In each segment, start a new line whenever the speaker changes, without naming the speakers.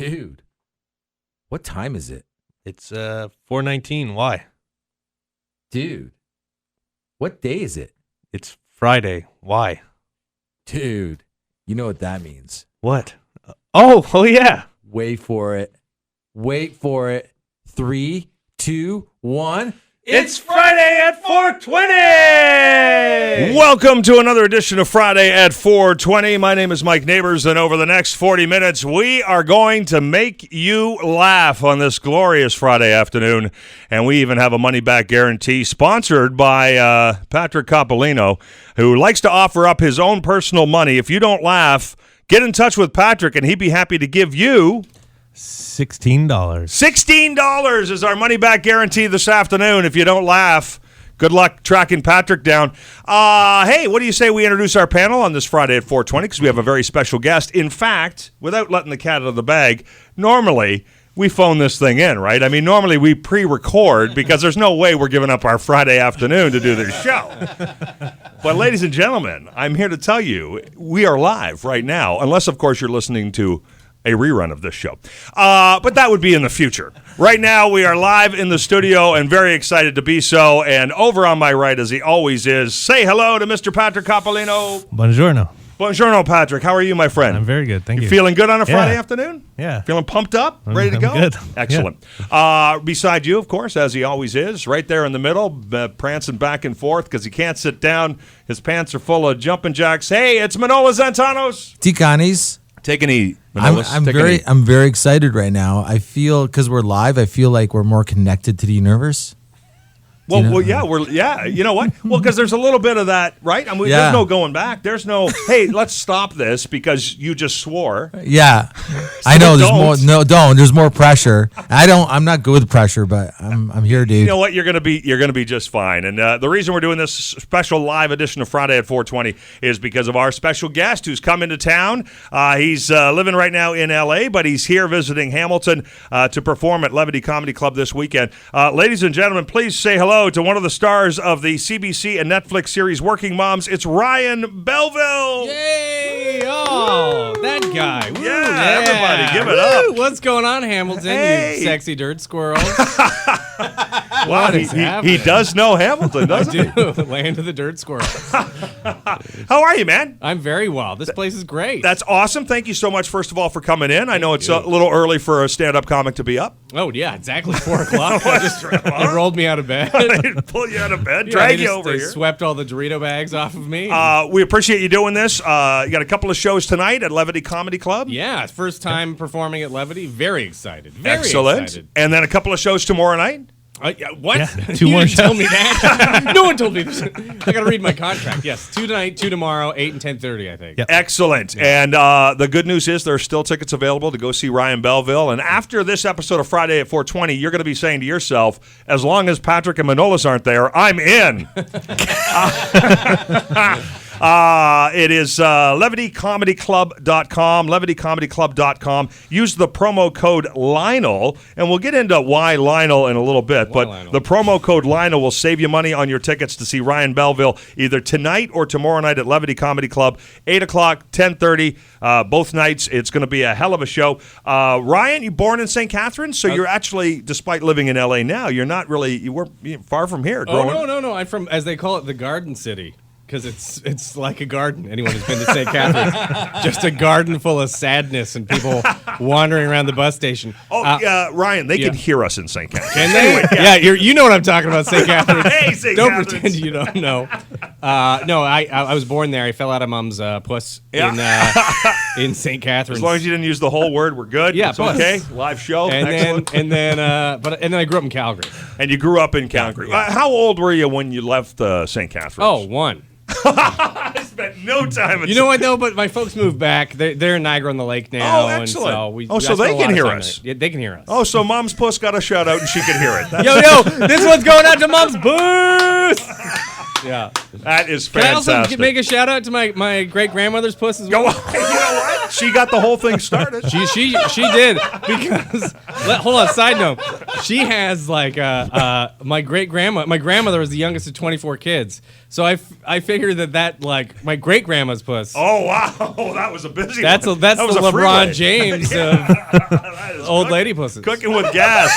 Dude, what time is it?
It's 4:19. Why?
Dude, what day is it?
It's Friday. Why?
Dude, you know what that means.
What? Oh yeah.
Wait for it. Wait for it. 3, 2, 1.
It's Friday at 4:20! Welcome to another edition of Friday at 4:20. My name is Mike Neighbors, and over the next 40 minutes, we are going to make you laugh on this glorious Friday afternoon. And we even have a money-back guarantee sponsored by Patrick Coppolino, who likes to offer up his own personal money. If you don't laugh, get in touch with Patrick, and he'd be happy to give you
$16.
$16 is our money-back guarantee this afternoon. If you don't laugh, good luck tracking Patrick down. Hey, what do you say we introduce our panel on this Friday at 4:20? Because we have a very special guest. In fact, without letting the cat out of the bag, normally we phone this thing in, right? I mean, normally we pre-record because there's no way we're giving up our Friday afternoon to do this show. But ladies and gentlemen, I'm here to tell you we are live right now, unless, of course, you're listening to a rerun of this show. But that would be in the future. Right now, we are live in the studio and very excited to be so. And over on my right, as he always is, say hello to Mr. Patrick Coppolino.
Buongiorno.
Buongiorno, Patrick. How are you, my friend?
I'm very good, thank you.
You feeling good on a Friday afternoon?
Yeah.
Feeling pumped up? Ready to go?
Good.
Excellent. Beside you, of course, as he always is, right there in the middle, prancing back and forth because he can't sit down. His pants are full of jumping jacks. Hey, it's Manolo Zantanos.
Ticanis.
Take an E.
I'm very excited right now. I feel, because we're live, I feel like we're more connected to the universe.
Well, you know what? Well, because there's a little bit of that, right? I mean, there's no going back. There's no, hey, let's stop this because you just swore.
Yeah, I know. There's more. No, don't. There's more pressure. I'm not good with pressure, but I'm here, dude.
You know what? You're gonna be just fine. And the reason we're doing this special live edition of Friday at 4:20 is because of our special guest who's come into town. He's living right now in L.A., but he's here visiting Hamilton to perform at Levity Comedy Club this weekend. Ladies and gentlemen, please say hello to one of the stars of the CBC and Netflix series Workin Moms. It's Ryan Belleville.
Yay! Oh, that guy. Woo,
yeah, everybody, give it up.
What's going on, Hamilton?
Hey.
You sexy dirt squirrels.
Wow, he does know Hamilton, doesn't he?
I do. Land of the dirt squirrels.
How are you, man?
I'm very well. This place is great.
That's awesome. Thank you so much, first of all, for coming in. I know it's a little early for a stand-up comic to be up.
Oh, yeah, exactly 4 o'clock. They rolled me out of bed.
They pull you out of bed, drag you over here.
They swept all the Dorito bags off of me.
We appreciate you doing this. You got a couple of shows tonight at Levity Comedy Club.
Yeah, first time performing at Levity. Very excited.
Excellent.
Excited.
And then a couple of shows tomorrow night.
What?
Yeah, 2
you
more
didn't tell
shows.
me that. No one told me this. I got to read my contract. Yes, 2 tonight, 2 tomorrow, 8 and 10:30, I think.
Yep.
Excellent. Yeah. And the good news is there are still tickets available to go see Ryan Belleville. And after this episode of Friday at 4:20, you're going to be saying to yourself, as long as Patrick and Manolis aren't there, I'm in. It is levitycomedyclub.com, levitycomedyclub.com. Use the promo code Lionel, and we'll get into why Lionel in a little bit, but
Lionel?
The promo code Lionel will save you money on your tickets to see Ryan Belleville either tonight or tomorrow night at Levity Comedy Club, 8 o'clock, 10:30, both nights. It's going to be a hell of a show. Ryan, you born in St. Catharines, so you're actually, despite living in L.A. now, you're not really, you were far from here.
Oh, no. I'm from, as they call it, the Garden City. Because it's like a garden. Anyone who's been to St. Catharines, just a garden full of sadness and people wandering around the bus station.
Ryan, they can hear us in St. Catharines.
Can they?
Anyway,
yeah, you know what I'm talking about, St. Catharines.
Hey, St.
Don't
Catharines.
pretend you don't know. No, I was born there. I fell out of mom's puss in St. Catharines.
As long as you didn't use the whole word, we're good.
Yeah,
it's
puss.
okay. Live show.
And then I grew up in Calgary.
And you grew up in Calgary.
Yeah.
How old were you when you left St. Catharines?
Oh, 1.
I spent no time.
You know what though? But my folks moved back. They're in Niagara on the Lake now.
Oh, excellent.
And
so they can hear us.
Yeah, they can hear us.
Oh, so Mom's Puss got a shout out and she can hear it.
Yo, this one's going out to Mom's Booth. Yeah.
That is
Can I
fantastic.
also make a shout out to my great grandmother's puss as well?
You know what? She got the whole thing started.
She did because hold on. Side note, she has like my great grandma. My grandmother was the youngest of 24 kids, so I figured that like my great grandma's puss.
Oh wow, that was a busy.
That's
one.
That's
that
the
was
LeBron James of old lady pusses.
Cooking with gas.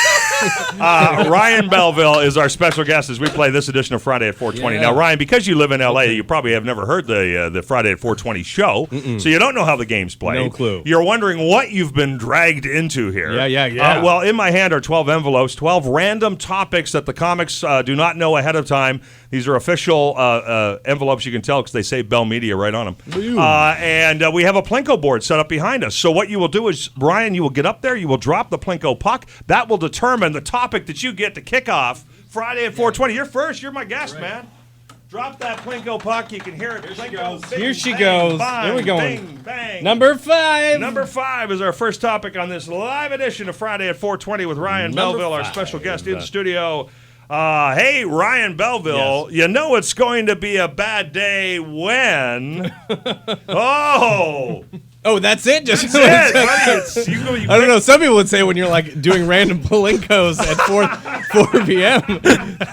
Ryan Belleville is our special guest as we play this edition of Friday at 420.
Yeah.
Now, Ryan, because you live in LA, you probably have never heard the Friday at 420 show, so you don't know how the games play.
No clue.
You're wondering what you've been dragged into here.
Yeah.
Well, in my hand are 12 envelopes, 12 random topics that the comics do not know ahead of time. These are official envelopes, you can tell, because they say Bell Media right on them. And we have a Plinko board set up behind us. So what you will do is, Brian, you will get up there, you will drop the Plinko puck. That will determine the topic that you get to kick off Friday at 420. You're first. You're my guest, man. Drop that Plinko puck. You can hear it.
Here she goes.
Bang,
Here we go.
Bang, bang.
Number 5.
Number 5 is our first topic on this live edition of Friday at 420 with Ryan Belleville, our special guest in the studio. Hey, Ryan Belleville, you know it's going to be a bad day when...
Oh, that's it?
That's it, buddy.
I don't know. Some people would say when you're like doing random Palinkos at 4 p.m.,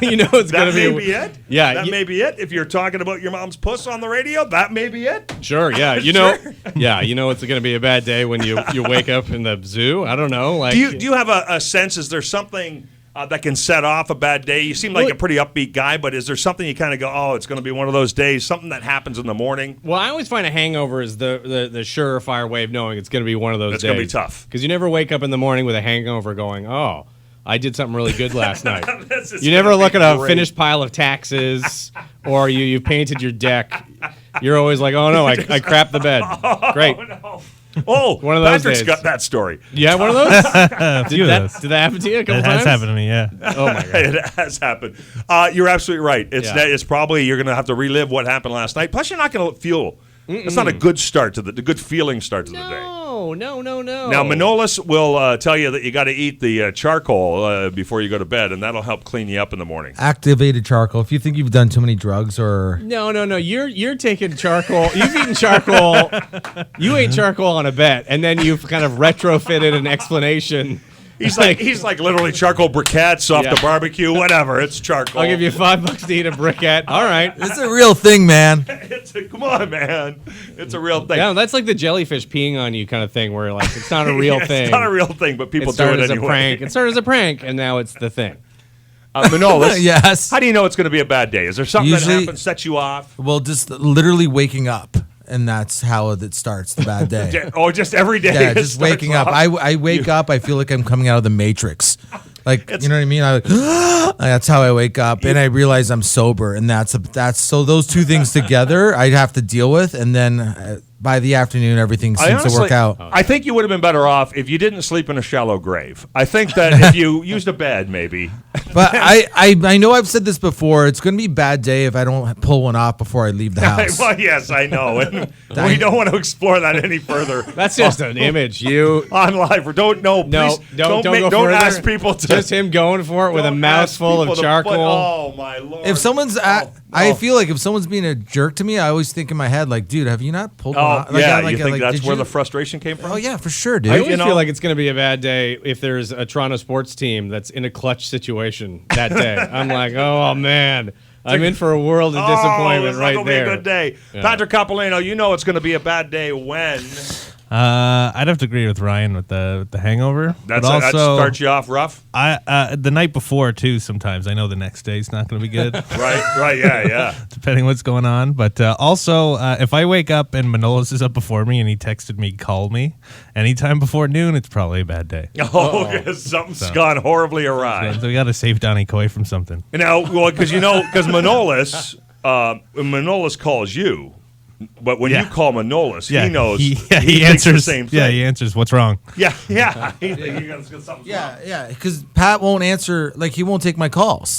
you know it's going to be...
That may be it.
Yeah.
That may be it. If you're talking about your mom's puss on the radio, that may be it.
Sure, yeah. You know, you know it's going to be a bad day when you wake up in the zoo. I don't know. Like,
do you have a sense, is there something... that can set off a bad day? You seem like a pretty upbeat guy, but is there something you kind of go, oh, it's going to be one of those days, something that happens in the morning?
Well, I always find a hangover is the surefire way of knowing it's going to be one of those days.
It's going to be tough.
Because you never wake up in the morning with a hangover going, oh, I did something really good last night.
You
You never look at a finished pile of taxes or you painted your deck. You're always like, oh, no, I crapped the bed. Great.
No. Oh,
one of those
Patrick's
days.
got that story.
Yeah, one of those?
Did
that happen to you a couple
It
times?
has happened to me, yeah.
Oh, my God.
It has happened. You're absolutely right. It's probably you're going to have to relive what happened last night. Plus, you're not going to feel. It's not a good start to the good feeling start to the day.
No.
Now, Manolis will tell you that you got to eat the charcoal before you go to bed, and that'll help clean you up in the morning.
Activated charcoal. If you think you've done too many drugs or...
No. You're taking charcoal. You've eaten charcoal. You ate charcoal on a bet, and then you've kind of retrofitted an explanation.
He's like literally charcoal briquettes off the barbecue, whatever. It's charcoal.
I'll give you $5 to eat a briquette. All right.
It's a real thing, man.
Come on, man. It's a real thing.
Yeah, that's like the jellyfish peeing on you kind of thing, where like it's not a real thing.
It's not a real thing, but people
it started
do it
as
anyway.
a prank. It started as a prank, and now it's the thing.
Manolis,
Yes.
how do you know it's going to be a bad day? Is there something that happens, sets you off?
Well, just literally waking up. And that's how it starts the bad day.
Just every day.
Yeah,
it
just
starts
waking up.
off?
I wake up. I feel like I'm coming out of the Matrix. Like, you know what I mean? That's how I wake up, and I realize I'm sober, and that's so those two things together I'd have to deal with, and then by the afternoon everything seems to work out.
I think you would have been better off if you didn't sleep in a shallow grave. I think that if you used a bed, maybe.
But I know I've said this before. It's going to be a bad day if I don't pull one off before I leave the house.
Well, yes, I know, and we don't want to explore that any further.
That's just an image. You
on live or don't
don't
ask people to
just him going for it with a mouthful of charcoal.
Oh my Lord!
If someone's I feel like if someone's being a jerk to me, I always think in my head like, dude, have you not pulled one off?
You think that's where the frustration came from?
Oh yeah, for sure, dude.
I always feel like it's going to be a bad day if there's a Toronto sports team that's in a clutch situation that day. I'm like, oh man, I'm in for a world of disappointment right there.
Be a good day. Yeah. Patrick Capolino, you know it's going to be a bad day when.
I'd have to agree with Ryan with the hangover.
That starts you off rough.
The night before too. Sometimes I know the next day's not going to be good.
right, yeah.
Depending what's going on, but also if I wake up and Manolis is up before me and he texted me, call me anytime before noon, it's probably a bad day.
Something's gone horribly awry.
So we got to save Donnie Coy from something.
Now, because Manolis, Manolis calls you. But when you call Manolis, he knows.
He answers the same thing. Yeah, he answers. What's wrong?
Yeah.
Because Pat won't answer. Like he won't take my calls.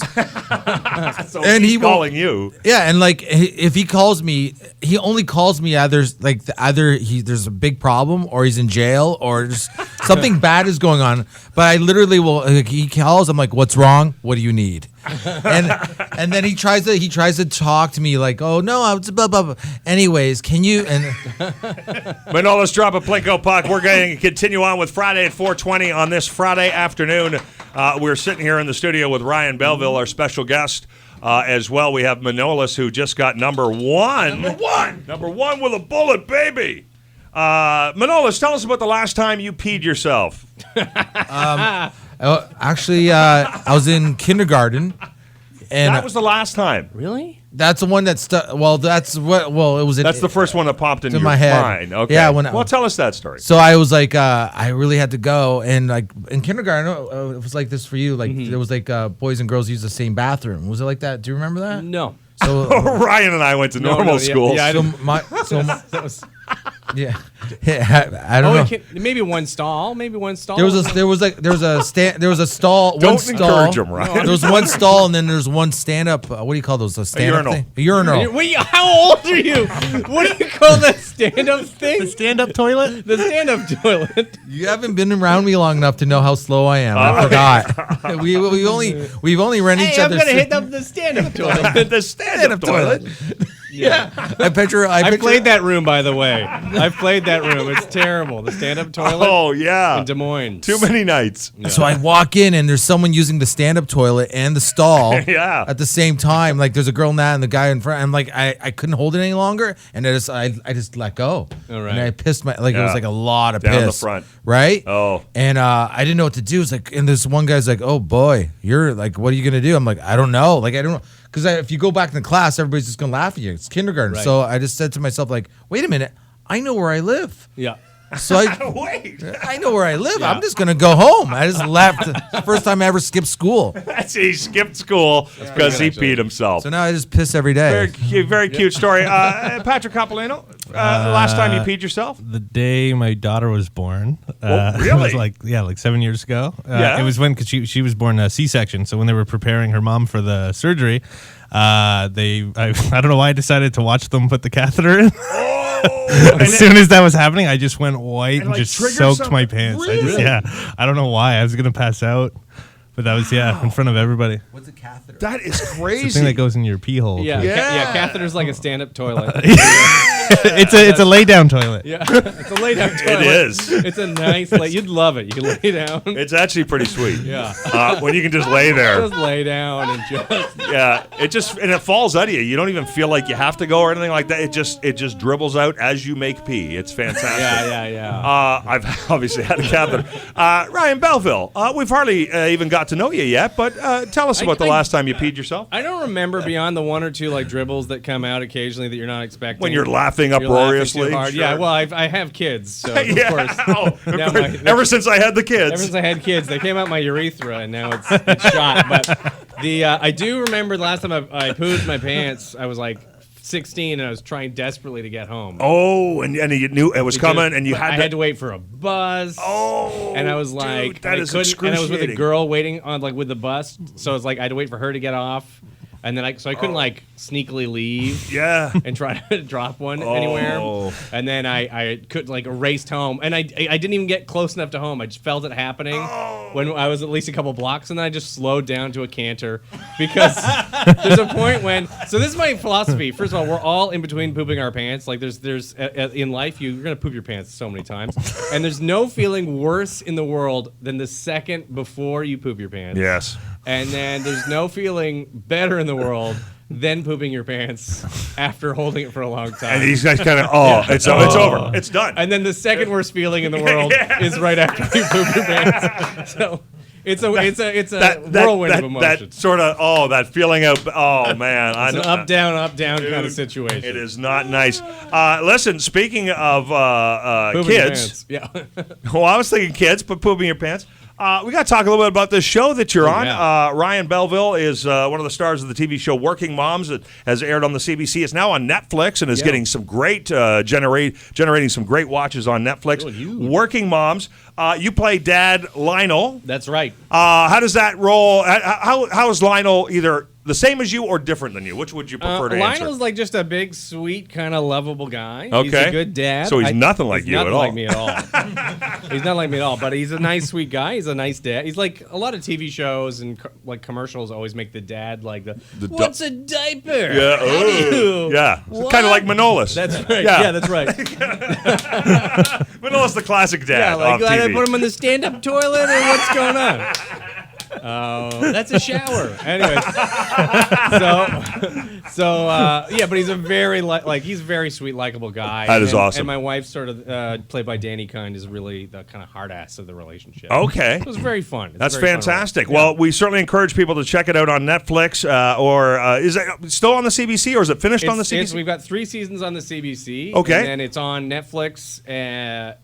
So and he's calling you.
Yeah, and like if he calls me, he only calls me either there's a big problem or he's in jail or just something bad is going on. But I literally will. He calls. I'm like, what's wrong? What do you need? and then he tries to talk to me like, oh no, I was blah blah blah. Anyways, can you
Manolis, drop a Plinko puck. We're going to continue on with Friday at 4:20 on this Friday afternoon. We're sitting here in the studio with Ryan Belleville, our special guest. As well, we have Manolis, who just got number one. Number one with a bullet, baby. Manolis, tell us about the last time you peed yourself.
Actually, I was in kindergarten, and
That was the last time.
Really?
that's the one that stuck. Well, that's what. Well, it was.
That's the first one that popped into your
my head.
mind. Okay.
Yeah.
Well, tell us that story.
So I was like, I really had to go, and like in kindergarten, it was like this for you. Like there was like boys and girls use the same bathroom. Was it like that? Do you remember that?
No.
So
Ryan and I went to normal schools.
Yeah, I
so
didn't-
my
that was.
yeah, I don't know.
Maybe one stall. Maybe one stall.
There was a stall.
Don't
one stall.
encourage him, Ryan.
There was one stall, and then there's one stand up. What do you call those? A stand up
urinal.
thing? A urinal.
Wait, how old are you? What do you call that stand-up thing?
The stand-up toilet?
The stand-up toilet.
You haven't been around me long enough to know how slow I am. I forgot. we've only run each
Hey, I'm
other.
gonna hit up the stand-up toilet.
The stand-up toilet.
Yeah, I picture.
I've played that room, by the way. I've played that room. It's terrible. The stand-up toilet
Oh, yeah.
in Des Moines.
Too many nights.
So I walk in and there's someone using the stand-up toilet and the stall
Yeah.
at the same time. Like there's a girl in that and the guy in front. I'm like, I couldn't hold it any longer, and I just let go.
All right.
And I pissed it was
Yeah.
like a lot of
Down the
piss.
front.
Right?
Oh.
And I didn't know what to do. It's like, and this one guy's like, oh boy, you're like, what are you gonna do? I'm like, I don't know. Like I don't know. Because if you go back in the class, everybody's just gonna laugh at you. It's kindergarten.
Right.
So I just said to myself, like, wait a minute, I know where I live.
Yeah.
So
Wait.
I know where I live. I'm just gonna go home. I just left. The first time I ever skipped school.
He skipped school because he
actually.
peed himself.
So now I just piss every day.
Very cute story. Patrick Capolino, last time you peed yourself?
The day my daughter was born. It
really?
was like 7 years ago.
Yeah.
It was when, because she was born a C-section. So when they were preparing her mom for the surgery, I don't know why I decided to watch them put the catheter in. As soon as that was happening, I just went white and
like,
just
triggered
soaked
something?
my pants.
Really?
I don't know why. I was going to pass out. But that was, in front of everybody.
What's a catheter?
That is
It's the thing
crazy.
that goes in your pee hole.
Yeah.
Yeah.
Catheter's like a stand-up toilet.
It's a lay down toilet.
Yeah. It's a lay-down toilet.
It is.
It's a nice lay. You'd love it. You can lay down.
It's actually pretty sweet.
Yeah.
When you can just lay there.
Just lay down and just.
Yeah. It falls out of you. You don't even feel like you have to go or anything like that. It just dribbles out as you make pee. It's fantastic.
Yeah.
I've obviously had a catheter. Ryan Belleville, we've hardly even got to know you yet, but tell us about the last time you peed yourself.
I don't remember beyond the one or two like dribbles that come out occasionally that you're not expecting.
When you're laughing
You're laughing
uproariously.
too hard.
Sure.
Yeah, well, I have kids, so of
Yeah.
course.
Oh, of
Now
course. Ever since I had the kids.
Ever since I had kids, they came out my urethra, and now it's shot. But I do remember the last time I pooped my pants. I was like 16, and I was trying desperately to get home.
Oh, and you knew it was coming, and you
I
had
had to wait for a bus.
Oh,
and I was
dude,
like,
that
I
is
couldn't, and I was with a
excruciating.
girl waiting on like with the bus, so it's like I had to wait for her to get off, and then I couldn't like sneakily leave.
Yeah.
And try to drop one anywhere, and then I could like raced home, and I didn't even get close enough to home. I just felt it happening when I was at least a couple blocks, and then I just slowed down to a canter because there's a point when. So this is my philosophy. First of all, we're all in between pooping our pants. Like there's in life you're gonna poop your pants so many times, and there's no feeling worse in the world than the second before you poop your pants.
Yes.
And then there's no feeling better in the world than pooping your pants after holding it for a long time.
And these guys kind of, it's over. It's done.
And then the second worst feeling in the world is right after you poop your pants. So it's a whirlwind of emotions.
That sort of, that feeling of, man.
It's an up, down
Dude,
kind of situation.
It is not nice. Listen, speaking of
Pooping your
kids.
pants. Yeah.
Well, I was thinking kids, but pooping your pants. We got to talk a little bit about this show that you're on.
Yeah.
Ryan Belleville is one of the stars of the TV show Working Moms that has aired on the CBC. It's now on Netflix and is getting some great, generating some great watches on Netflix. Working Moms. You play Dad Lionel.
That's right.
How does that roll? How is Lionel either the same as you or different than you? Which would you prefer to answer?
Lionel's like just a big, sweet, kind of lovable guy.
Okay.
He's a good dad.
So he's nothing like you at all.
He's nothing like me at all. He's not like me at all, but he's a nice, sweet guy. He's a nice dad. He's like a lot of TV shows and like commercials always make the dad like what's a diaper?
Yeah. Yeah. Kind of like Manolis.
That's right. Yeah, that's right.
Manolis, the classic dad.
Yeah, like
off
do I
TV.
put him in the stand-up toilet or what's going on? Oh, that's a shower. Anyway, yeah, but he's a very he's a very sweet, likable guy.
That is awesome.
And my wife, sort of played by Danny Kind, is really the kind of hard ass of the relationship.
Okay,
it was very fun. It's
That's
very fun
fantastic.
role.
Well, we certainly encourage people to check it out on Netflix, or is it still on the CBC, or is it finished on the CBC?
We've got 3 seasons on the CBC.
Okay,
and then it's on Netflix.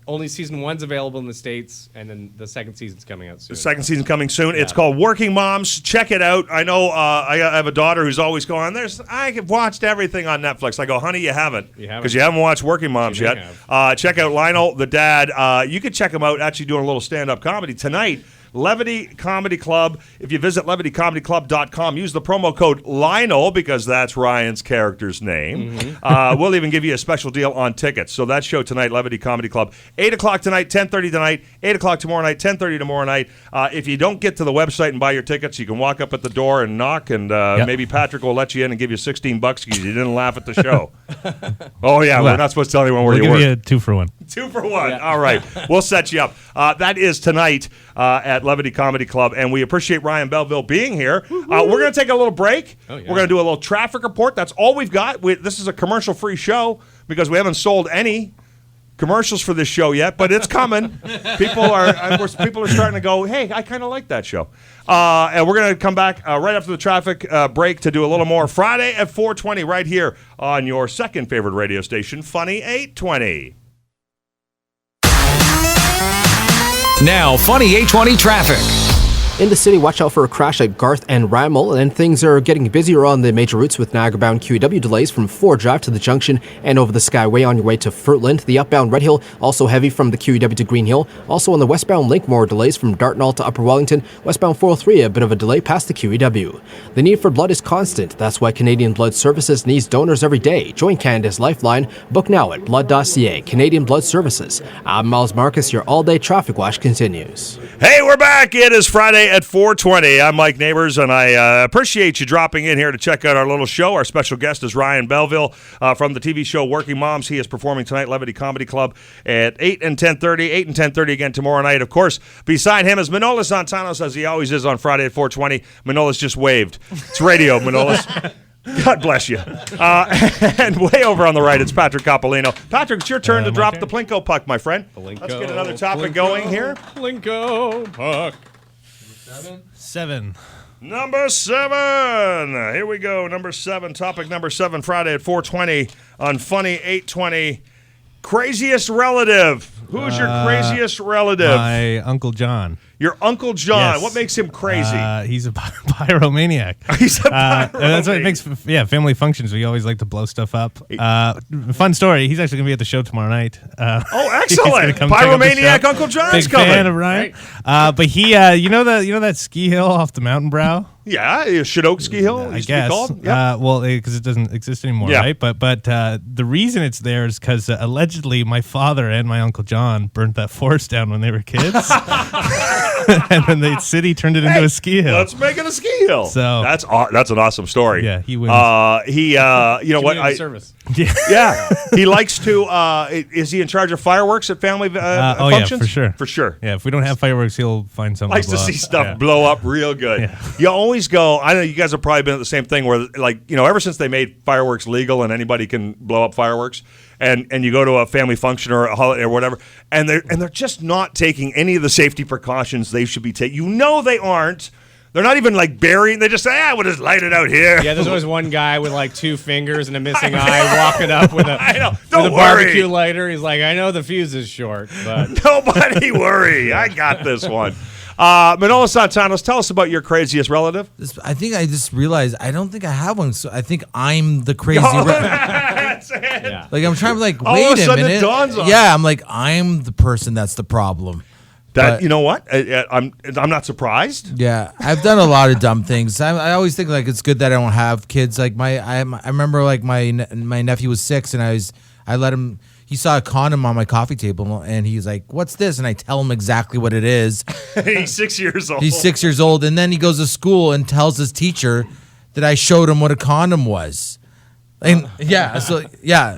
Only season 1's available in the States, and then the second season's coming out soon.
The second season coming soon. It's called Working Moms. Check it out. I know I have a daughter who's always going, I have watched everything on Netflix. I go, honey, you haven't. Because you haven't watched Working Moms yet. Check out Lionel, the dad. You can check him out actually doing a little stand-up comedy tonight. Levity Comedy Club. If you visit levitycomedyclub.com, use the promo code Lionel because that's Ryan's character's name. Mm-hmm. We'll even give you a special deal on tickets. So that show tonight, Levity Comedy Club, 8 o'clock tonight, 10:30 tonight, 8 o'clock tomorrow night, 10:30 tomorrow night. If you don't get to the website and buy your tickets, you can walk up at the door and knock, and maybe Patrick will let you in and give you $16 because you didn't laugh at the show. Oh, yeah, we're not supposed to tell anyone where you work.
We'll give you a 2 for 1.
2 for 1. Yeah. All right. We'll set you up. That is tonight at Levity Comedy Club, and we appreciate Ryan Belleville being here. We're going to take a little break. We're going to do a little traffic report. That's all we've got. This is a commercial-free show because we haven't sold any commercials for this show yet, but it's coming. People are starting to go, hey, I kind of like that show. And we're going to come back right after the traffic break to do a little more Friday at 4:20 right here on your second favorite radio station, Funny 820.
Now, Funny 820 traffic.
In the city, watch out for a crash at Garth and Rammel, and things are getting busier on the major routes with Niagara-bound QEW delays from Ford Drive to the junction and over the Skyway on your way to Furtland. The upbound Red Hill also heavy from the QEW to Green Hill. Also on the westbound link, more delays from Dartnall to Upper Wellington. Westbound 403, a bit of a delay past the QEW. The need for blood is constant. That's why Canadian Blood Services needs donors every day. Join Canada's Lifeline. Book now at blood.ca. Canadian Blood Services. I'm Miles Marcus. Your all-day traffic watch continues.
Hey, we're back. It is Friday at 4:20. I'm Mike Neighbors, and I appreciate you dropping in here to check out our little show. Our special guest is Ryan Belleville from the TV show Working Moms. He is performing tonight, Levity Comedy Club at 8 and 10:30. 8 and 10:30 again tomorrow night. Of course, beside him is Manolis Zontanos, as he always is on Friday at 4:20. Manolis just waved. It's radio, Manolis. God bless you. And way over on the right, it's Patrick Coppolino. Patrick, it's your turn to drop the Plinko puck, my friend. Let's get another topic going here.
Plinko puck.
7.
Number 7. Here we go. Number 7. Topic number 7, Friday at 4:20 on Funny 820. Craziest relative. Who's your craziest relative?
My Uncle John.
Your Uncle John.
Yes.
What makes him crazy?
He's a pyromaniac.
He's a pyromaniac.
And that's what it makes, family functions. We always like to blow stuff up. Fun story. He's actually going to be at the show tomorrow night.
Oh, excellent. Pyromaniac Uncle John's
Big
coming.
fan of Ryan. But he, you know that ski hill off the mountain brow?
Yeah, Chinook Ski Hill,
I guess.
Yep.
Well, because it doesn't exist anymore, right? But the reason it's there is because allegedly my father and my Uncle John burnt that forest down when they were kids. And then the city turned it into a ski hill.
Let's make it a ski hill.
So
that's an awesome story.
Yeah, he wins.
You know what?
Service.
Yeah, he likes to. Is he in charge of fireworks at family functions?
Yeah, for sure. Yeah, if we don't have fireworks, he'll find something.
Likes to see stuff blow up real good. Yeah. You always go. I know you guys have probably been at the same thing where, ever since they made fireworks legal and anybody can blow up fireworks. And you go to a family function or a holiday or whatever, and they're just not taking any of the safety precautions they should be taking. You know they aren't. They're not even burying. They just say, we'll just light it out here.
Yeah, there's always one guy with 2 fingers and a missing eye walking up with a barbecue lighter. He's like, I know the fuse is short, but
nobody worry. I got this one. Manolis Zontanos, tell us about your craziest relative.
I think I just realized I don't think I have one, so I think I'm the crazy
That's it.
Yeah. I'm trying to wait
all of a
a
sudden
minute.
it dawns on
yeah, I'm I'm the person that's the problem.
You know what? I'm not surprised.
Yeah, I've done a lot of dumb things. I always think like it's good that I don't have kids. Like I remember like my nephew was 6 and I let him. He saw a condom on my coffee table and he's like, "What's this?" And I tell him exactly what it is.
He's 6 years old.
He's 6 years old, and then he goes to school and tells his teacher that I showed him what a condom was. And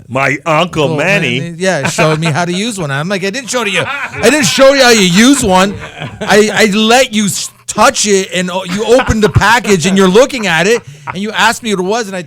my Uncle Manny,
showed me how to use one. I'm like, I didn't show you how you use one. I let you touch it, and you opened the package, and you're looking at it, and you asked me what it was, and I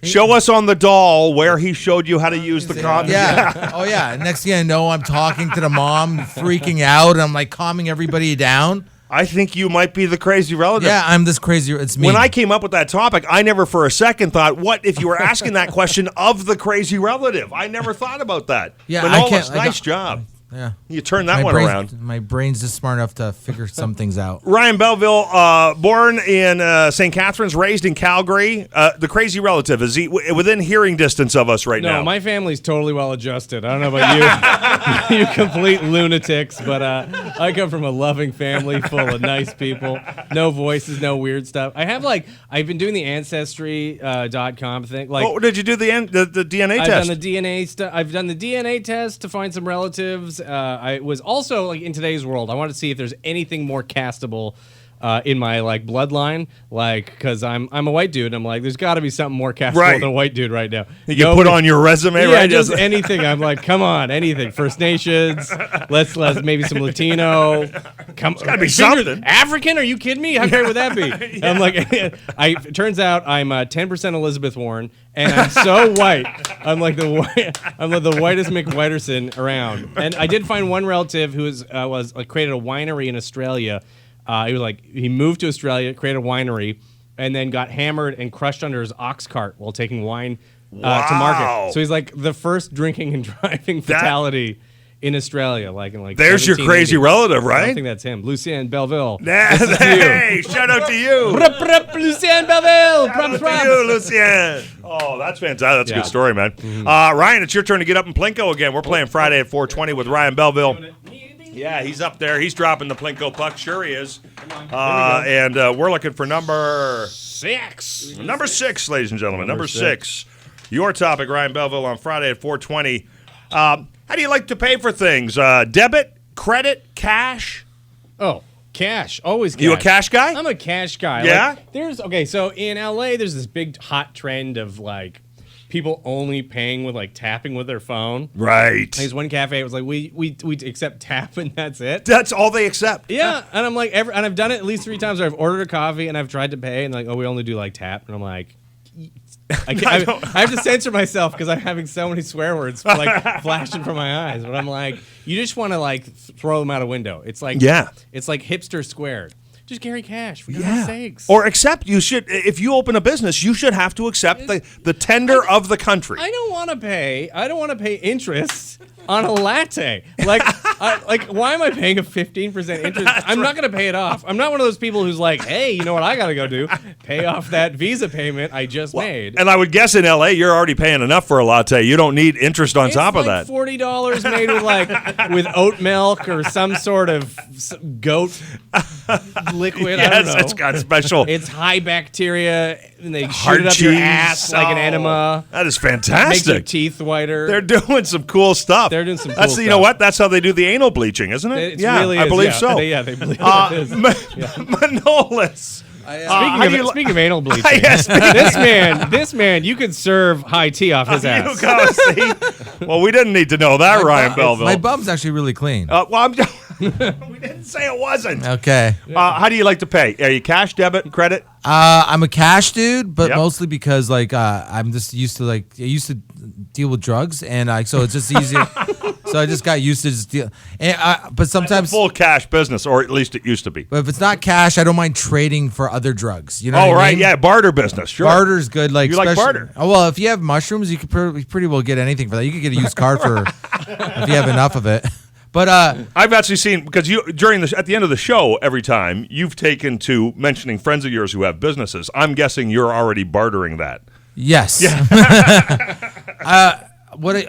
show us on the doll where he showed you how to use the condom.
Yeah. Oh yeah. Next thing I know, I'm talking to the mom, freaking out, and I'm like calming everybody down.
I think you might be the crazy relative.
Yeah, I'm this crazy. It's me.
When I came up with that topic, I never for a second thought, what if you were asking that question of the crazy relative? I never thought about that.
Yeah,
Manolis, nice job.
Yeah.
You turned that one around.
My brain's just smart enough to figure some things out.
Ryan Belleville, born in St. Catharines, raised in Calgary. The crazy relative, is he within hearing distance of us right now?
No, my family's totally well adjusted. I don't know about you, you complete lunatics, but I come from a loving family full of nice people. No voices, no weird stuff. I've been doing the Ancestry.com thing.
Did you do the DNA test?
I've done the DNA stuff. I've done the DNA test to find some relatives. I was also like in today's world. I wanted to see if there's anything more castable in my bloodline, because I'm a white dude. I'm like, there's got to be something more castable than a white dude right now.
You can put on your resume,
yeah,
right?
Just anything. I'm like, come on, anything. First Nations. Let's maybe some Latino.
It's got to be something.
African? Are you kidding me? How great would that be? Yeah. I'm like, it turns out I'm 10% Elizabeth Warren, and I'm so white. I'm like the whitest McWhiterson around. And I did find one relative who was created a winery in Australia. He moved to Australia, created a winery, and then got hammered and crushed under his ox cart while taking wine to market. So he's like the first drinking and driving fatality in Australia.
There's your crazy relative, right?
I don't think that's him. Lucien Belleville.
Hey, shout out to you.
Lucien Belleville.
Shout out to you, Lucien. Oh, that's fantastic. That's a good story, man. Mm-hmm. Ryan, it's your turn to get up in Plinko again. We're playing Friday at 4:20 with Ryan Belleville. Yeah, he's up there. He's dropping the Plinko puck. Sure he is. And we're looking for number 6. Number 6, ladies and gentlemen. Number 6. Your topic, Ryan Belleville, on Friday at 4:20. How do you like to pay for things? Debit, credit, cash?
Oh, cash. Always cash.
You a cash guy?
I'm a cash guy.
Yeah?
So in LA, there's this big hot trend of people only paying with tapping with their phone.
Right.
There's one cafe. It was like we accept tap and that's it.
That's all they accept.
Yeah, and I'm like, and I've done it at least 3 times where I've ordered a coffee and I've tried to pay and we only do tap, and I'm like, I have to censor myself because I'm having so many swear words flashing from my eyes. But I'm like, you just want to throw them out a window. It's like it's like hipster squared. Just carry cash, for God's sakes.
Or accept, if you open a business, you should have to accept the tender of the country.
I don't want to pay interest on a latte. Why am I paying a 15% interest? I'm not going to pay it off. I'm not one of those people who's like, hey, you know what I got to go do? Pay off that Visa payment I just made.
And I would guess in LA, you're already paying enough for a latte. You don't need interest on top of that.
$40 made with oat milk or some sort of goat liquid.
Yes,
I don't know.
it's got special.
It's high bacteria, and they shoot it up your ass like an enema.
That is fantastic.
Makes your teeth whiter.
They're doing some cool stuff.
They're doing some cool stuff.
You know what? That's how they do the anal bleaching, isn't it?
Really
I believe so.
They believe it is.
Manolis.
Speaking of anal bleaching, this man, you could serve high tea off his ass.
You go, see? Well, we didn't need to know that, Ryan Belleville.
My bum's actually really clean.
We didn't say it wasn't.
Okay.
How do you like to pay? Are you cash, debit, credit?
I'm a cash dude, but mostly because I'm just used to I used to deal with drugs, and so it's just easier. So I just got used to just deal. But sometimes
it's a full cash business, or at least it used to be.
But if it's not cash, I don't mind trading for other drugs. You know?
Oh, right, yeah, barter business. Sure,
barter's good.
You like barter?
Oh well, if you have mushrooms, you could pretty well get anything for that. You could get a used card for if you have enough of it. But
I've actually seen, because you at the end of the show every time you've taken to mentioning friends of yours who have businesses. I'm guessing you're already bartering that.
Yes.
Yeah.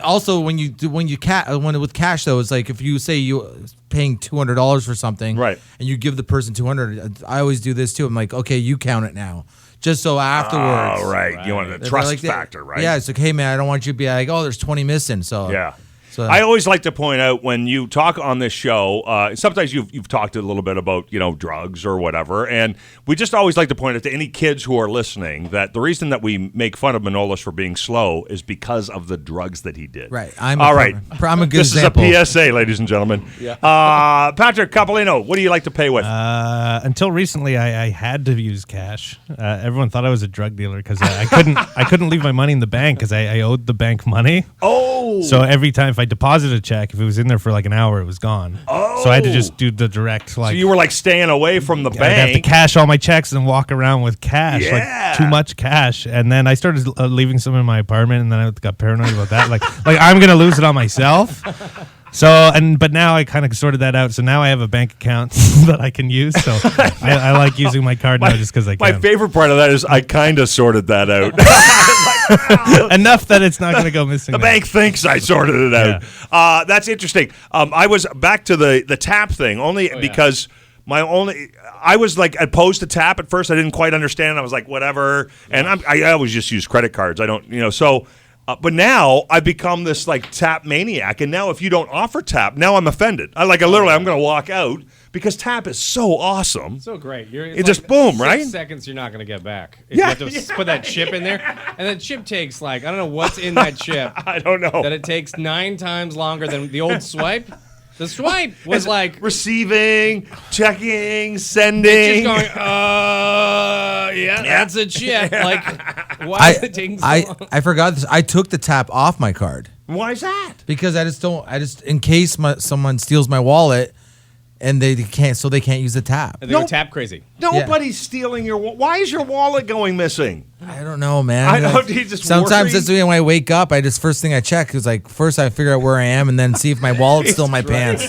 Also when with cash though, it's like if you say you paying $200 for something,
right,
and you give the person $200. I always do this too. I'm like, okay, you count it now. Just so afterwards.
Oh, right. You want the trust factor, right?
Yeah, it's like, hey, man, I don't want you to be like, oh, there's 20 missing. So
yeah.
So
I always like to point out when you talk on this show, sometimes you've talked a little bit about, drugs or whatever, and we just always like to point out to any kids who are listening that the reason that we make fun of Manolis for being slow is because of the drugs that he did.
Right.
I'm a good
example.
This is a PSA, ladies and gentlemen. Yeah. Patrick Capolino, what do you like to pay with?
Until recently, I had to use cash. Everyone thought I was a drug dealer because I couldn't leave my money in the bank because I owed the bank money.
Oh.
So every time if I deposited a check, if it was in there for like an hour, it was gone.
Oh.
So I had to just do the direct.
So you were like staying away from the bank.
I'd have to cash all my checks and walk around with cash,
yeah.
like too much cash. And then I started leaving some in my apartment, and then I got paranoid about that. like I'm gonna lose it on myself. So but now I kind of sorted that out. So now I have a bank account that I can use. So I like using my card now just because I can.
My favorite part of that is I kind of sorted that out.
Enough that it's not going to go missing.
The bank thinks I sorted it out. Yeah. That's interesting. I was back to the tap thing only because I was like opposed to tap at first. I didn't quite understand. I was like, whatever. And I always just use credit cards. I don't, so. But now I've become this like tap maniac, and now if you don't offer tap, now I'm offended. I'm going to walk out because tap is so awesome.
So great.
It's just boom, right?
6 seconds you're not going to get back. You have to put that chip in there, and the chip takes I don't know what's in that chip.
I don't know.
That it takes 9 times longer than the old swipe. The swipe was like
receiving, checking, sending.
It's just going, that's a chip. Like, why is it taking so long?
I forgot this. I took the tap off my card.
Why is that?
Because I just in case someone steals my wallet and they can't use the tap.
And they go tap crazy.
Nobody's stealing your wallet. Why is your wallet going missing?
I don't know, man. Sometimes that's when I wake up. First thing I check is first I figure out where I am and then see if my wallet's still in my pants.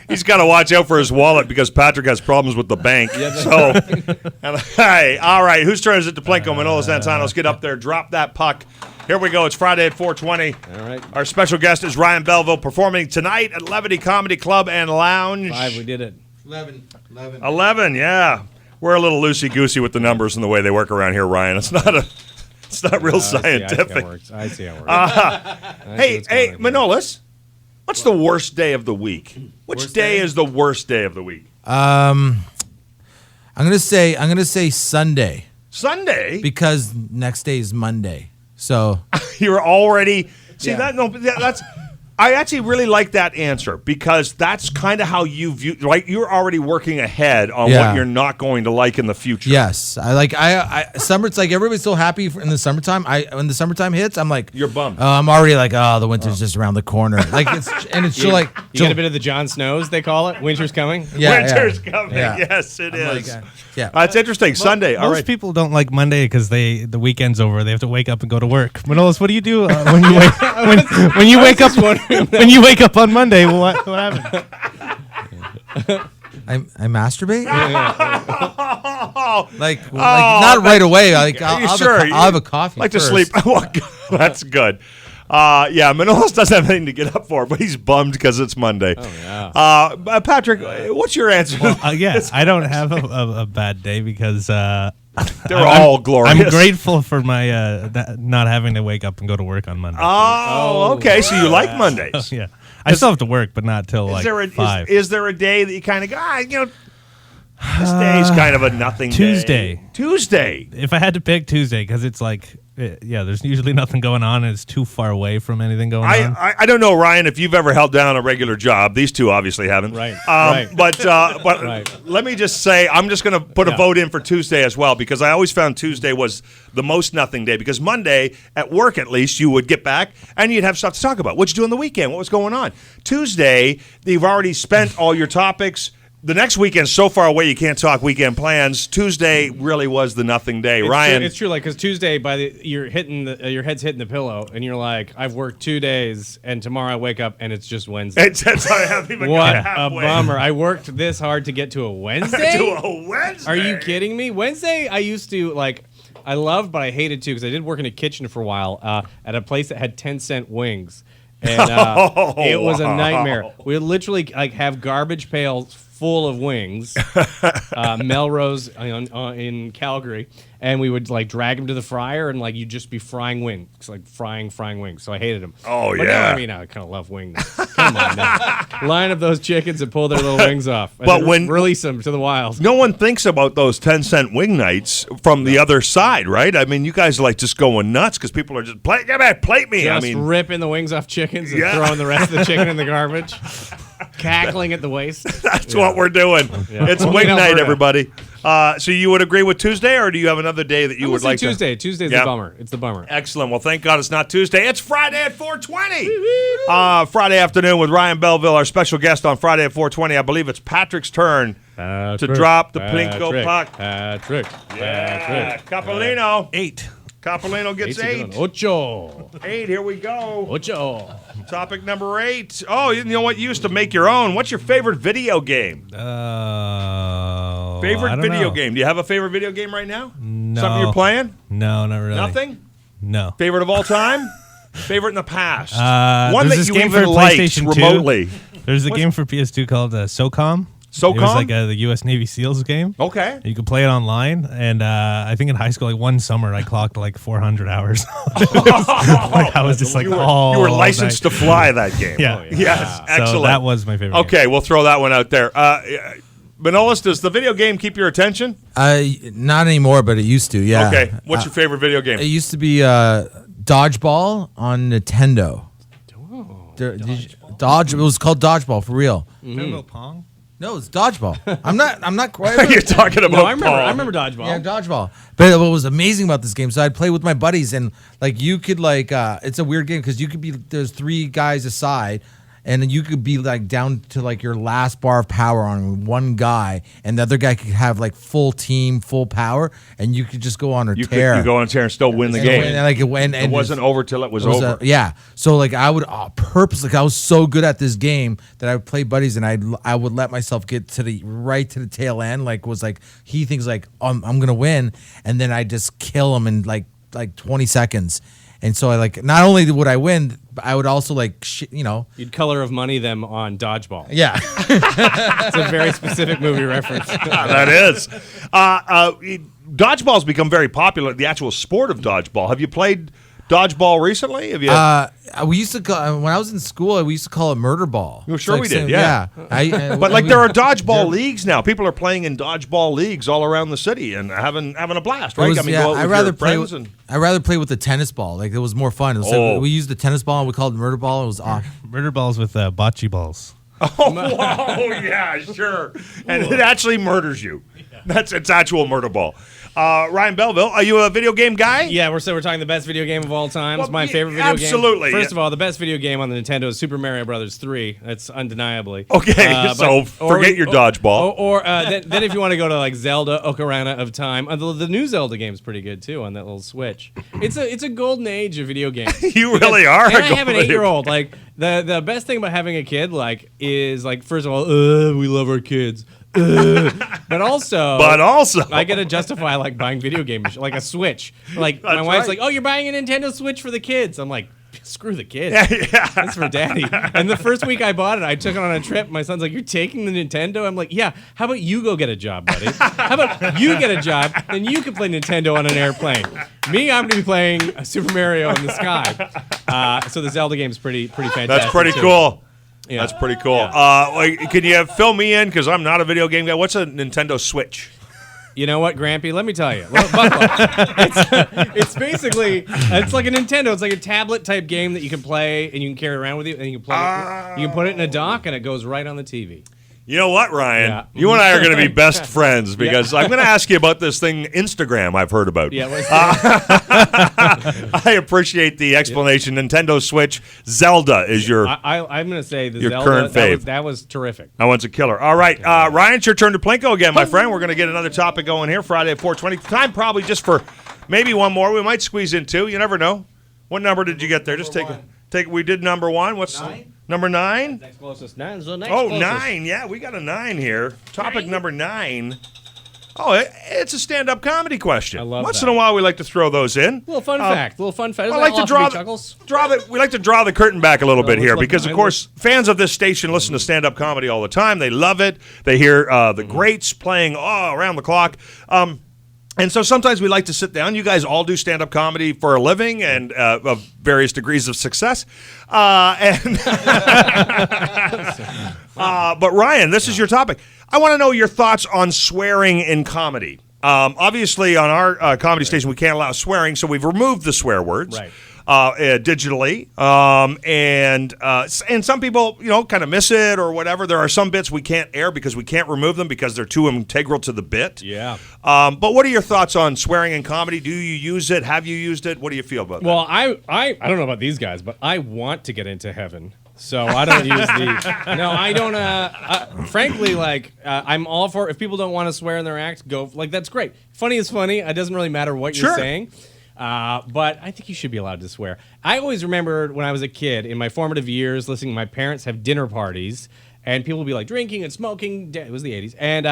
He's got to watch out for his wallet because Patrick has problems with the bank. Hey, all right. Whose turn is it to Plinko? Manolis Santanos, get up there, drop that puck. Here we go. It's Friday at 4:20.
All right.
Our special guest is Ryan Belleville, performing tonight at Levity Comedy Club and Lounge.
5, we did it.
11, yeah. We're a little loosey-goosey with the numbers and the way they work around here, Ryan. It's not real scientific.
I see how it works.
Hey, Manolis, what's the worst day of the week? Which day is the worst day of the week?
I'm gonna say Sunday.
Sunday?
Because next day is Monday. So
you're already that's. I actually really like that answer because that's kind of how you view. Right, you're already working ahead on what you're not going to like in the future.
Yes, summer. It's like everybody's so happy in the summertime. When the summertime hits, I'm like,
you're bummed.
I'm already like, the winter's just around the corner. Like it's still like
you get a bit of the Jon Snows they call it. Winter's coming.
Winter's coming. Yeah. Yes, it is. It's interesting. Sunday.
Most people don't like Monday because the weekend's over. They have to wake up and go to work. Manolis, what do you do when you wake when you wake up? When you wake up on Monday, what happened?
I masturbate. Like not right away. I'll have a coffee.
Like
first.
to sleep. That's good. Manolis doesn't have anything to get up for, but he's bummed because it's Monday.
Oh yeah.
Patrick, what's your answer?
Yes, I don't have a bad day because
they're all glorious.
I'm grateful for my not having to wake up and go to work on Monday.
Oh, okay. So you like Mondays?
Yeah. I still have to work, but not till 5.
Is there a day that you kind of go, this day's kind of a nothing
Tuesday.
Tuesday.
If I had to pick Tuesday, because it's like, there's usually nothing going on, and it's too far away from anything going on.
I don't know, Ryan, if you've ever held down a regular job. These two obviously haven't.
Right.
But
Right.
Let me just say, I'm just going to put a vote in for Tuesday as well, because I always found Tuesday was the most nothing day, because Monday, at work at least, you would get back, and you'd have stuff to talk about. What'd you do on the weekend? What was going on? Tuesday, you've already spent all your topics. The next weekend's so far away you can't talk weekend plans. Tuesday really was the nothing day. Ryan,
it's true. Like because Tuesday, your head's hitting the pillow, and you're like, I've worked 2 days, and tomorrow I wake up and it's just Wednesday.
I haven't even
what
got halfway.
A bummer! I worked this hard to get to a Wednesday.
To a Wednesday?
Are you kidding me? Wednesday, I used to I loved, but I hated too because I did work in a kitchen for a while at a place that had 10-cent wings, and it was a nightmare. We would literally like have garbage pails full of wings, Melrose in Calgary, and we would like drag them to the fryer, and like you'd just be frying wings, like frying wings. So I hated them.
Oh,
but
yeah.
Now, I mean, I kind of love wings. Come on now. Line up those chickens and pull their little wings off. And
But when
release them to the wild.
no one thinks about those 10-cent wing nights from the other side, right? I mean, you guys are like just going nuts because people are just plate me.
Just
I mean,
ripping the wings off chickens and
Yeah.
throwing the rest of the chicken in the garbage, cackling at the waist.
that's what we're doing.
Yeah.
It's
Only
wing
in
night,
Alberta.
everybody. So you would agree with Tuesday, or do you have another day that you
I'm
would
gonna
like
say Tuesday.
to?
Tuesday's
Yeah.
the bummer. It's the bummer.
Excellent. Well, thank God it's not Tuesday. It's Friday at 4:20. Friday afternoon with Ryan Belleville, our special guest on Friday at 4:20. I believe it's Patrick's turn to drop the Plinko puck.
Patrick.
Yeah, Capolino.
8.
Capolino gets 8.
Ocho.
8, here we go.
Ocho.
Topic number 8. Oh, you know what? You used to make your own. What's your favorite video game?
I
Favorite
don't
video
know.
game? Do you have a favorite video game right now?
No.
Something you're playing?
No, not really.
Nothing?
No.
Favorite of all time? Favorite in the past?
One
One that
this
you
game
even
for
liked
PlayStation 2.
remotely.
There's a game for PS2 called SOCOM.
SOCOM?
It was like the U.S. Navy SEALs game.
Okay.
You could play it online, and I think in high school, like one summer, I clocked like 400 hours. Like, I was just like,
You were licensed
night.
to fly that game.
Yeah.
Yes,
So
excellent.
that was my favorite.
Okay, we'll throw that one out there. Manolis, does the video game keep your attention?
Not anymore, but it used to. Yeah.
Okay. What's your favorite video game?
It used to be Dodgeball on Nintendo. Dodge. It was called Dodgeball for real.
Game. Pong.
No, it's Dodgeball. I'm not quite.
You're talking about
No, I remember.
Paul.
I remember dodgeball.
Yeah, Dodgeball. But what was amazing about this game, so I'd play with my buddies, and like you could like, it's a weird game because you could be there's 3 guys aside, and then you could be like down to like your last bar of power on one guy, and the other guy could have like full team, full power, and you could just go on a
You
tear.
could go on there and still win the
And
game.
like and
it wasn't over till it was
it was
over.
yeah. So like I would purposely, I was so good at this game that I would play buddies, and I would let myself get to the tail end. Like was like he thinks like I'm gonna win, and then I just kill him in like 20 seconds. And so I like not only would I win, but I would also like
You'd color of money them on dodgeball.
yeah.
It's a very specific movie reference.
That is. Dodgeball's become very popular, the actual sport of dodgeball. Have you played dodgeball recently? Have you?
We used to call, when I was in school, we used to call it murder ball.
Well, sure
It's
we
like
did, yeah. But like there are dodgeball leagues now. People are playing in dodgeball leagues all around the city and having a blast, right? Go out
I'd
with
rather
your
play
friends
with,
and
I'd rather play with the tennis ball. Like it was more fun. It was like, we used the tennis ball and we called it murder ball. It was awesome.
Murder balls with bocce balls.
oh yeah, sure. And it actually murders you. It's actual murder ball. Ryan Belleville, are you a video game guy?
Yeah, we're talking the best video game of all time.
Well,
It's my
yeah,
favorite video
absolutely.
game. First of all, the best video game on the Nintendo is Super Mario Brothers 3. That's undeniably.
Okay, so forget your dodgeball.
Or then if you want to go to like Zelda Ocarina of Time, the new Zelda game's pretty good too on that little Switch. It's a golden age of video games.
You really are.
And I have an 8-year-old. Like the best thing about having a kid is like first of all, we love our kids. But also, I gotta justify like buying video games, like a Switch. Like my wife's like, "Oh, you're buying a Nintendo Switch for the kids." I'm like, "Screw the kids, that's for daddy." And the first week I bought it, I took it on a trip. My son's like, "You're taking the Nintendo?" I'm like, "Yeah." How about you go get a job, buddy? How about you get a job, then you can play Nintendo on an airplane. Me, I'm gonna be playing Super Mario in the sky. So the Zelda game's pretty fantastic.
That's pretty
too.
cool.
Yeah.
That's pretty cool.
Yeah.
Can you fill me in, because I'm not a video game guy? What's a Nintendo Switch?
You know what, Grampy? Let me tell you. Buckle up. It's basically, it's like a Nintendo. It's like a tablet type game that you can play and you can carry around with you, and you can play it. You can put it in a dock and it goes right on the TV.
You know what, Ryan?
Yeah.
You and I are going to be best friends, because I'm going to ask you about this thing, Instagram, I've heard about.
Yeah.
I appreciate the explanation. Nintendo Switch, Zelda is your...
I'm going to say the
your
Zelda,
current fave.
that was terrific.
That one's a killer. All right, Ryan, it's your turn to Plinko again, my friend. We're going to get another topic going here, Friday at 4:20. Time probably just for maybe one more. We might squeeze in 2. You never know. What number did you get there? Just take. We did number 1. What's 9? Number 9?
Next closest. 9's the next
Oh,
closest.
9. Yeah, we got a 9 here. Topic number 9. Oh, it's a stand-up comedy question.
I love
Once
that.
in a while, we like to throw those in.
Little fun fact.
I like to we like to draw the curtain back a little bit here because, of course, fans of this station listen to stand-up comedy all the time. They love it. They hear the greats playing around the clock. And so sometimes we like to sit down. You guys all do stand-up comedy for a living and of various degrees of success. But Ryan, this is your topic. I want to know your thoughts on swearing in comedy. Obviously, on our comedy station, we can't allow swearing, so we've removed the swear words.
Right.
Digitally, and some people, kind of miss it or whatever. There are some bits we can't air because we can't remove them because they're too integral to the bit.
Yeah.
But what are your thoughts on swearing in comedy? Do you use it? Have you used it? What do you feel about
Well, I don't know about these guys, but I want to get into heaven. So I don't use the. No, I don't. Frankly, I'm all for if people don't want to swear in their act, go. That's great. Funny is funny. It doesn't really matter what you're saying. But I think you should be allowed to swear. I always remembered when I was a kid, in my formative years, listening to my parents have dinner parties, and people would be drinking and smoking. It was the 80s. And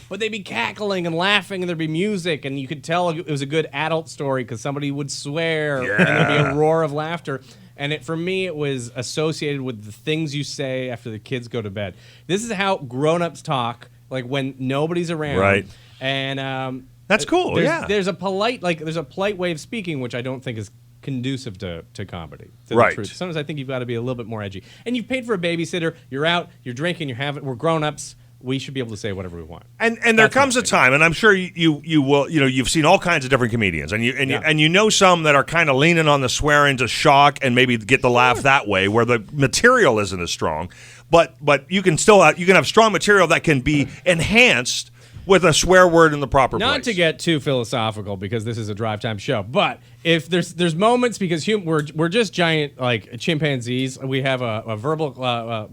but they'd be cackling and laughing, and there'd be music, and you could tell it was a good adult story because somebody would swear, and there'd be a roar of laughter. And for me, it was associated with the things you say after the kids go to bed. This is how grown-ups talk, when nobody's around.
Right.
And
that's cool.
There's a polite way of speaking, which I don't think is conducive to comedy. To
Right.
the truth. Sometimes I think you've got to be a little bit more edgy. And you've paid for a babysitter. You're out. You're drinking. We're grown-ups. We should be able to say whatever we want.
And there comes a time, and I'm sure you will. You've seen all kinds of different comedians, and you know some that are kind of leaning on the swearing to shock and maybe get the laugh that way, where the material isn't as strong. But you can still have strong material that can be enhanced with a swear word in the proper place.
Not to get too philosophical because this is a drive time show, but if there's moments because we're just giant chimpanzees, we have a verbal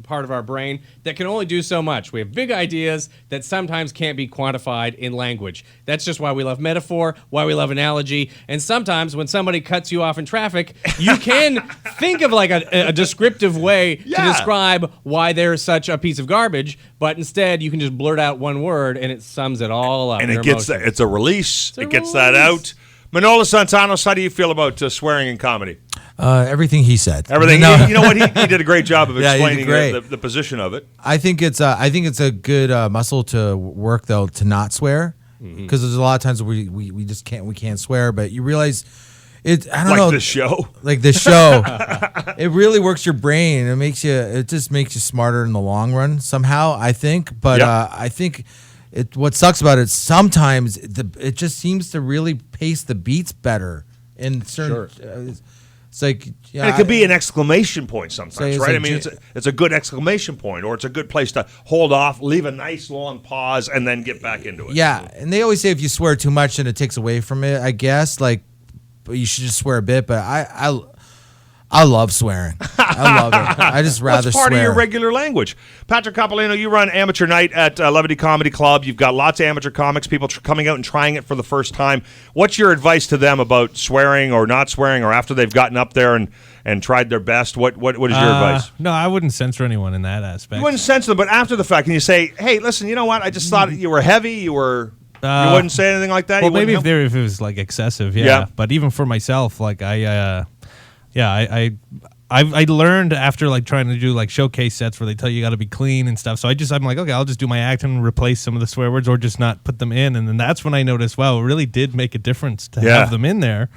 part of our brain that can only do so much. We have big ideas that sometimes can't be quantified in language. That's just why we love metaphor, why we love analogy, and sometimes when somebody cuts you off in traffic, you can think of a descriptive way to describe why they're such a piece of garbage, but instead you can just blurt out one word and it sums it all up.
And it's a release. It gets that out. Manolo Santanos, how do you feel about swearing in comedy?
Everything he said.
Everything.
No.
You know what? He did a great job of explaining
great.
the position of it.
I think it's a good muscle to work though to not swear because there's a lot of times where we just can't swear, but you realize it. I don't know. Like this show, it really works your brain. It just makes you smarter in the long run somehow. I think, but I think. What sucks about it, sometimes it just seems to really pace the beats better in certain. It's like,
and it could be an exclamation point sometimes, right?
Like,
it's a good exclamation point, or it's a good place to hold off, leave a nice long pause, and then get back into it.
Yeah, and they always say if you swear too much, then it takes away from it. I guess, but you should just swear a bit. But I love swearing. I love it. I just rather
swear. It's part of your
swear.
regular language. Patrick Coppolino, you run Amateur Night at Levity Comedy Club. You've got lots of amateur comics, people coming out and trying it for the first time. What's your advice to them about swearing or not swearing, or after they've gotten up there and tried their best? What is your advice?
No, I wouldn't censor anyone in that aspect.
You wouldn't censor them, but after the fact, can you say, hey, listen, you know what? I just thought you were heavy, you wouldn't say anything like that?
Well, maybe if it was excessive, yeah. But even for myself, I learned after trying to do showcase sets where they tell you got to be clean and stuff. So I'm like, okay, I'll just do my act and replace some of the swear words or just not put them in. And then that's when I noticed, wow, it really did make a difference to have them in there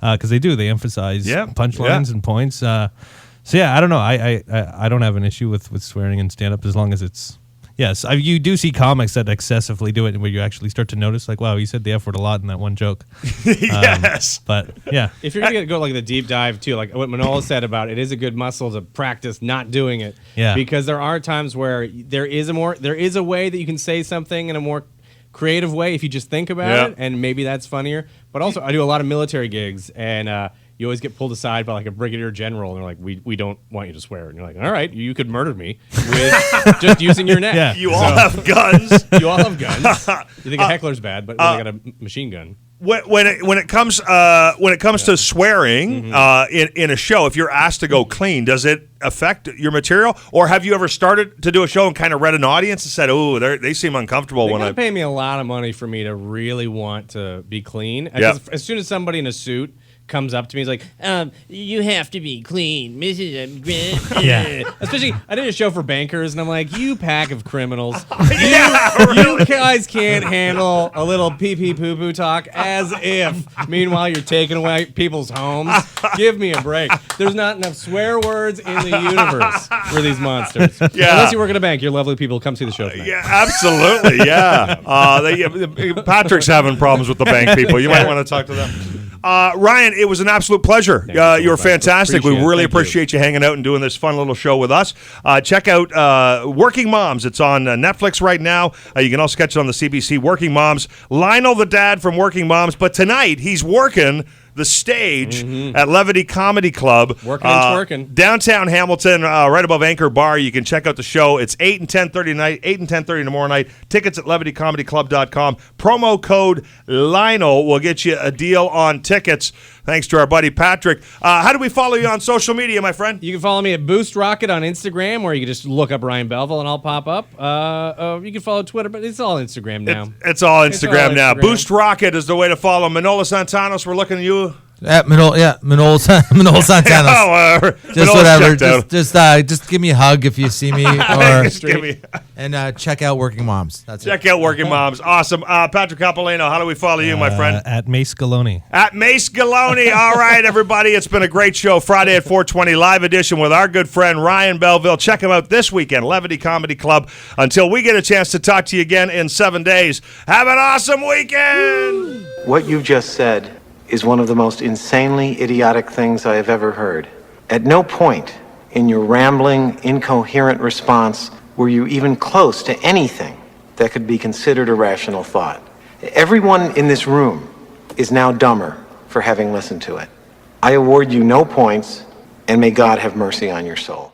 because they emphasize punchlines and points. So I don't know. I don't have an issue with swearing in stand up as long as it's. Yes, you do see comics that excessively do it where you actually start to notice, wow, he said the F word a lot in that one joke.
Yes.
But, yeah.
If you're going to go the deep dive, too, like what Manolo said about it is a good muscle to practice not doing it.
Yeah.
Because there are times where there is a way that you can say something in a more creative way if you just think about it, and maybe that's funnier. But also, I do a lot of military gigs, and you always get pulled aside by a brigadier general, and they're like, we don't want you to swear. And you're like, all right, you could murder me with just using your neck.
You all have guns.
You all have guns. You think a heckler's bad, but they got a machine gun.
When it comes to swearing in a show, if you're asked to go clean, does it affect your material, or have you ever started to do a show and kind of read an audience and said, "Oh, they seem uncomfortable
They
when I
pay me a lot of money for me to really want to be clean."
Yeah.
As soon as somebody in a suit comes up to me, he's like, "You have to be clean, Mrs.
Yeah.
Especially, I did a show for bankers, and I'm like, "You pack of criminals,
Yeah,
you guys can't handle a little pee pee poo poo talk." As if, meanwhile, you're taking away people's homes. Give me a break. There's not enough swear words in the universe for these monsters.
Yeah.
Unless you work at a bank, you're lovely people. Come see the show tonight.
Yeah, absolutely. Yeah. Patrick's having problems with the bank people. You might want to talk to them. Ryan, it was an absolute pleasure. You were fantastic. We really appreciate you hanging out and doing this fun little show with us. Check out Working Moms. It's on Netflix right now. You can also catch it on the CBC. Working Moms. Lionel, the dad from Working Moms. But tonight, he's working the stage at Levity Comedy Club.
Working and twerking.
Downtown Hamilton, right above Anchor Bar. You can check out the show. It's 8 and 10:30 tonight, 8 and 10:30 tomorrow night. Tickets at levitycomedyclub.com. Promo code Lionel will get you a deal on tickets. Thanks to our buddy Patrick. How do we follow you on social media, my friend?
You can follow me at Boost Rocket on Instagram, or you can just look up Ryan Belleville and I'll pop up. You can follow Twitter, but it's all Instagram now.
It's all Instagram now.
Instagram.
Boost Rocket is the way to follow. Manola Santanos, we're looking at you.
At Manolo Santanos. Just whatever. Just give me a hug if you see me, or
Just give me-
and check out Working Moms. That's
Check
it.
out Working Moms. Awesome. Patrick Capolino, how do we follow you, my friend?
At Mace Galone.
At Mace Galone. All right, everybody. It's been a great show. Friday at 4:20 live edition with our good friend Ryan Belleville. Check him out this weekend, Levity Comedy Club. Until we get a chance to talk to you again in 7 days, have an awesome weekend.
What you just said is one of the most insanely idiotic things I have ever heard. At no point in your rambling, incoherent response were you even close to anything that could be considered a rational thought. Everyone in this room is now dumber for having listened to it. I award you no points, and may God have mercy on your soul.